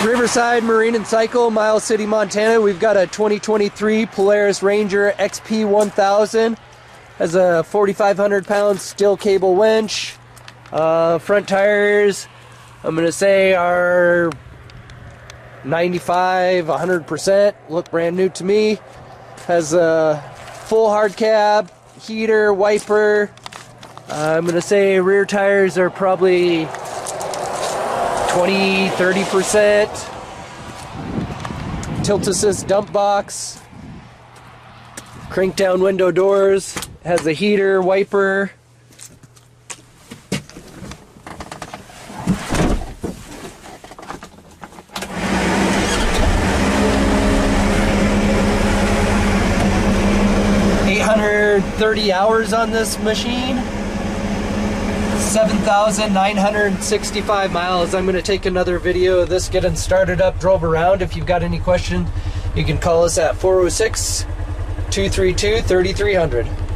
Riverside Marine and Cycle, Miles City, Montana. We've got a 2023 Polaris Ranger XP 1000. Has a 4,500 pound steel cable winch. Front tires, I'm going to say, are 95, 100%. Look brand new to me. Has a full hard cab, heater, wiper. I'm going to say rear tires are probably 20, 30%. Tilt assist dump box. Crank down window doors. Has a heater, wiper. $830 hours on this machine. 7,965 miles. I'm going to take another video of this getting started up, drove around. If you've got any questions, you can call us at 406-232-3300.